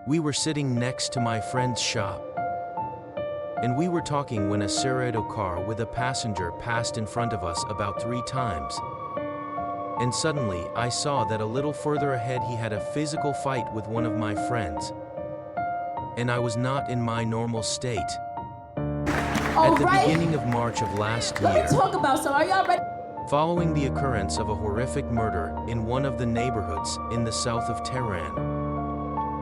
We were sitting next to my friend's shop, and we were talking when a Silverado car with a passenger passed in front of us about 3 times. And suddenly, I saw that a little further ahead he had a physical fight with one of my friends. And I was not in my normal state. At the beginning of March of last year, let me talk about some. Are y'all ready? Following the occurrence of a horrific murder in one of the neighborhoods in the south of Tehran,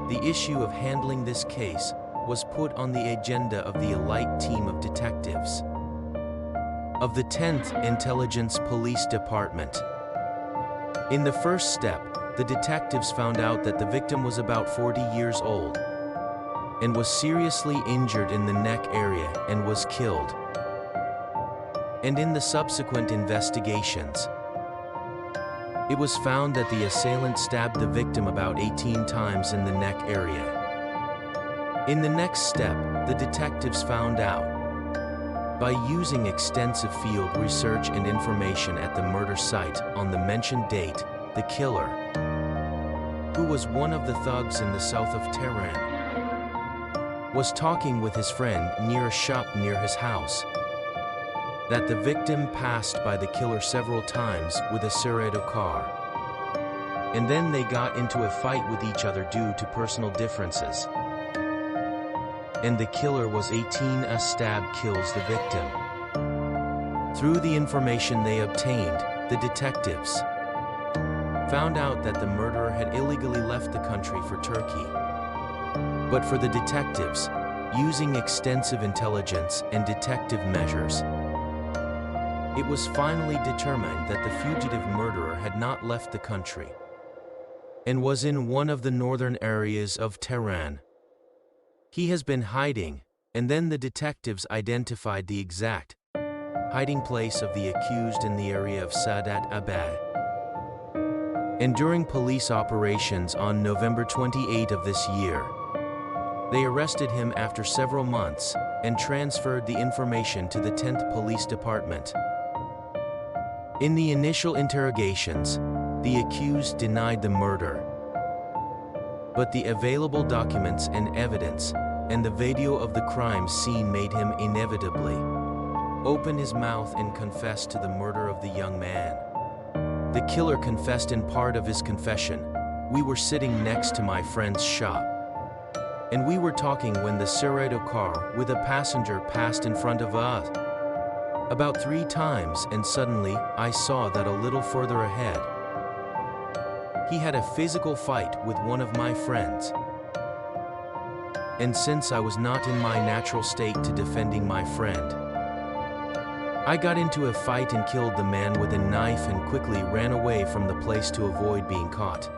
the issue of handling this case was put on the agenda of the elite team of detectives of the 10th Intelligence Police Department. In the first step, the detectives found out that the victim was about 40 years old and was seriously injured in the neck area and was killed. And in the subsequent investigations, it was found that the assailant stabbed the victim about 18 times in the neck area. In the next step, the detectives found out, by using extensive field research and information at the murder site on the mentioned date, the killer, who was one of the thugs in the south of Tehran, was talking with his friend near a shop near his house, that the victim passed by the killer several times with a Silverado car. And then they got into a fight with each other due to personal differences. And the killer was 18. A stab kills the victim. Through the information they obtained, the detectives found out that the murderer had illegally left the country for Turkey. But for the detectives, using extensive intelligence and detective measures, it was finally determined that the fugitive murderer had not left the country and was in one of the northern areas of Tehran. He has been hiding, and then the detectives identified the exact hiding place of the accused in the area of Sadat Abad. And during police operations on November 28 of this year, they arrested him after several months and transferred the information to the 10th Police Department. In the initial interrogations, the accused denied the murder, but the available documents and evidence and the video of the crime scene made him inevitably open his mouth and confess to the murder of the young man. The killer confessed in part of his confession. We were sitting next to my friend's shop, and we were talking when the Silverado car with a passenger passed in front of us about 3 times, and suddenly I saw that a little further ahead he had a physical fight with one of my friends. And since I was not in my natural state to defending my friend, I got into a fight and killed the man with a knife and quickly ran away from the place to avoid being caught.